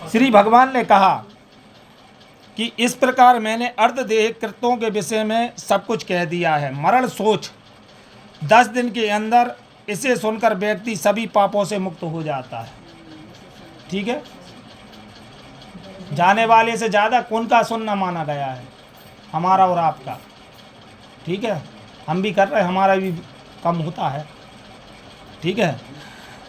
श्री भगवान ने कहा कि इस प्रकार मैंने अर्धदेह कृतों के विषय में सब कुछ कह दिया है। मरण सोच 10 दिन के अंदर इसे सुनकर व्यक्ति सभी पापों से मुक्त हो जाता है। ठीक है, जाने वाले से ज़्यादा कौन का सुनना माना गया है? हमारा और आपका। ठीक है, हम भी कर रहे हैं, हमारा भी कम होता है। ठीक है,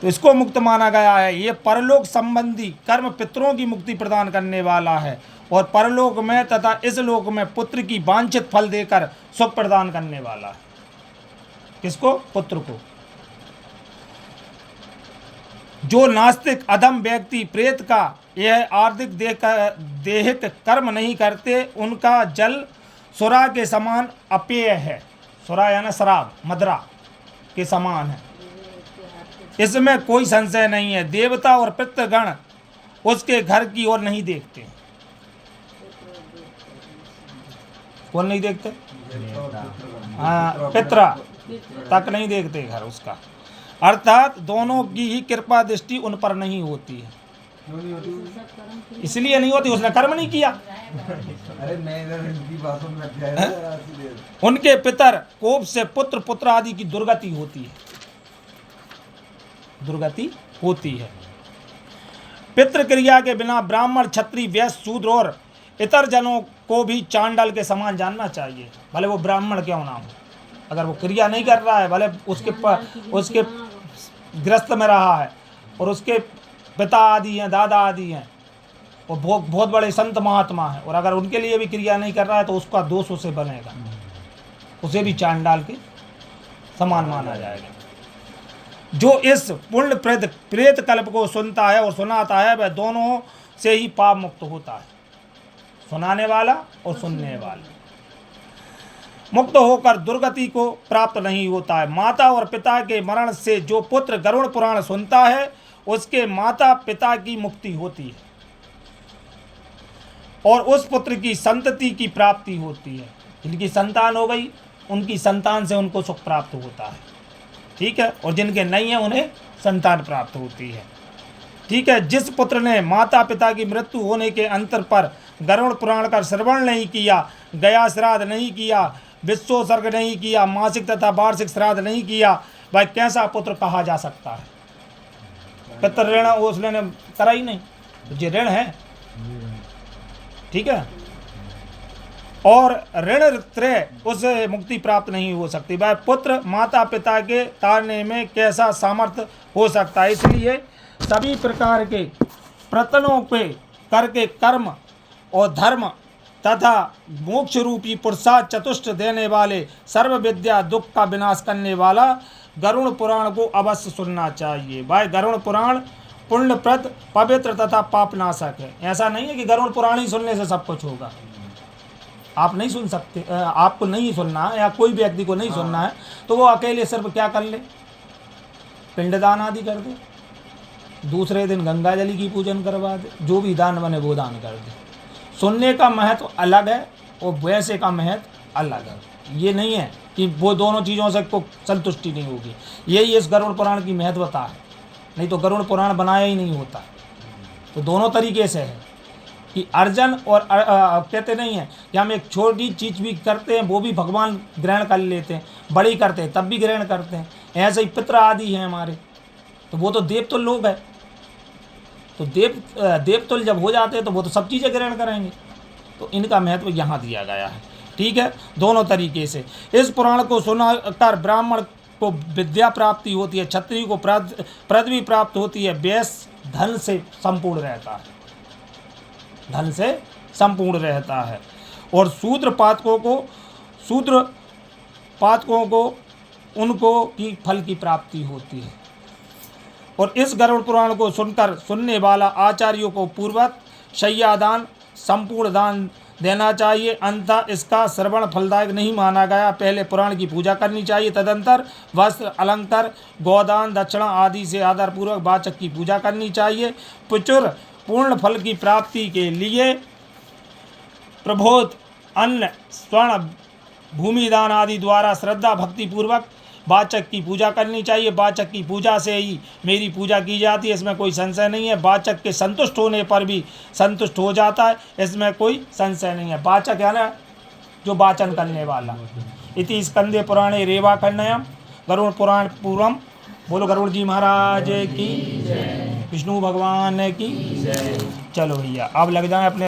तो इसको मुक्त माना गया है। ये परलोक संबंधी कर्म पितरों की मुक्ति प्रदान करने वाला है और परलोक में तथा इस लोक में पुत्र की वांछित फल देकर सुख प्रदान करने वाला है। किसको? पुत्र को। जो नास्तिक अधम व्यक्ति प्रेत का यह आर्थिक देहिक कर्म नहीं करते, उनका जल सुरा के समान अपेय है। सुरा यानी शराब, मदरा के समान है, इसमें कोई संशय नहीं है। देवता और पितृगण उसके घर की ओर नहीं देखते। कौन नहीं देखते? हाँ, पितरा तक नहीं देखते घर उसका। अर्थात दोनों की ही कृपा दृष्टि उन पर नहीं होती है। इसलिए नहीं होती, उसने कर्म नहीं किया। उनके पितर कोप से पुत्र पुत्र आदि की दुर्गति होती है, दुर्गति होती है। पितृ क्रिया के बिना ब्राह्मण, क्षत्रिय, वैश्य, शूद्र और इतर जनों को भी चांडाल के समान जानना चाहिए, भले वो ब्राह्मण क्यों ना हो। अगर वो क्रिया नहीं कर रहा है, भले उसके गृहस्थ में रहा है और उसके पिता आदि हैं, दादा आदि हैं, वो बहुत बड़े संत महात्मा हैं, और अगर उनके लिए भी क्रिया नहीं कर रहा है तो उसका दोष उसे बनेगा, उसे भी चांडाल के समान माना जाएगा। जो इस पुण्य प्रेत कल्प को सुनता है और सुनाता है, वह दोनों से ही पाप मुक्त होता है, सुनाने वाला और सुनने वाला। मुक्त होकर दुर्गति को प्राप्त नहीं होता है। माता और पिता के मरण से जो पुत्र गरुड़ पुराण सुनता है, उसके माता पिता की मुक्ति होती है और उस पुत्र की संतति की प्राप्ति होती है। जिनकी संतान हो गई, उनकी संतान से उनको सुख प्राप्त होता है। ठीक है, और जिनके नहीं है उन्हें संतान प्राप्त होती है। ठीक है, जिस पुत्र ने माता पिता की मृत्यु होने के अंतर पर गरुड़ पुराण का श्रवण नहीं किया, गया श्राद्ध नहीं किया, विश्वोत्सर्ग नहीं किया, मासिक तथा वार्षिक श्राद्ध नहीं किया, वह कैसा पुत्र कहा जा सकता है? पितृ ऋण उसने करा ही नहीं, जो ऋण है। ठीक है, और ऋण त्रय उसे मुक्ति प्राप्त नहीं हो सकती। वह पुत्र माता पिता के तारने में कैसा सामर्थ्य हो सकता है? इसलिए सभी प्रकार के प्रयत्नों पे करके कर्म और धर्म तथा मोक्ष रूपी पुरुषार्थ चतुष्ट देने वाले सर्व विद्या दुख का विनाश करने वाला गरुड़ पुराण को अवश्य सुनना चाहिए। भाई, गरुड़ पुराण पुण्यप्रद, पवित्र तथा पापनाशक है। ऐसा नहीं है कि गरुड़ पुराण ही सुनने से सब कुछ होगा। आप नहीं सुन सकते, आपको नहीं सुनना है या कोई व्यक्ति को नहीं सुनना है तो वो अकेले सिर्फ क्या कर ले? पिंडदान आदि कर दे, दूसरे दिन गंगा जली की पूजन करवा दे, जो भी दान बने वो दान कर दे। सुनने का महत्व अलग है और वैसे का महत्व अलग है। ये नहीं है कि वो दोनों चीज़ों से को संतुष्टि नहीं होगी। यही इस गरुड़ पुराण की महत्वता है, नहीं तो गरुड़ पुराण बनाया ही नहीं होता। तो दोनों तरीके से है कि अर्जन और कहते नहीं है कि हम एक छोटी चीज़ भी करते हैं वो भी भगवान ग्रहण कर लेते हैं, बड़ी करते हैं तब भी ग्रहण करते हैं। ऐसे ही पितृ आदि हैं हमारे, तो वो तो देवतुल्य लोग हैं, तो देवतुल्य जब हो जाते हैं तो वो तो सब चीज़ें ग्रहण करेंगे। तो इनका महत्व यहाँ दिया गया है। ठीक है, दोनों तरीके से इस पुराण को सुनाकर ब्राह्मण को विद्या प्राप्ति होती है, क्षत्रिय को पदवी प्राप्त होती है, वैश्य धन से संपूर्ण रहता है, धन से संपूर्ण रहता है, और शूद्र पातकों को उनको की फल की प्राप्ति होती है। और इस गरुड़ पुराण को सुनने वाला आचार्यों को पूर्वत शय्यादान संपूर्ण दान देना चाहिए, अन्यथा इसका श्रवण फलदायक नहीं माना गया। पहले पुराण की पूजा करनी चाहिए, तदंतर वस्त्र अलंकार गोदान दक्षिणा आदि से आदरपूर्वक वाचक की पूजा करनी चाहिए। प्रचुर पूर्ण फल की प्राप्ति के लिए प्रबोध अन्न स्वर्ण भूमिदान आदि द्वारा श्रद्धा भक्ति पूर्वक वाचक की पूजा करनी चाहिए, वाचक की पूजा से ही मेरी पूजा की जाती है, इसमें कोई संशय नहीं है। वाचक के संतुष्ट होने पर भी संतुष्ट हो जाता है, इसमें कोई संशय नहीं है। वाचक है ना जो वाचन करने वाला। इति स्कंदे पुराणे रेवाखंडयम गरुड़ पुराण पूर्वम। बोलो गरुड़ जी महाराज की, विष्णु भगवान की। चलो भैया अब लग जाए अपने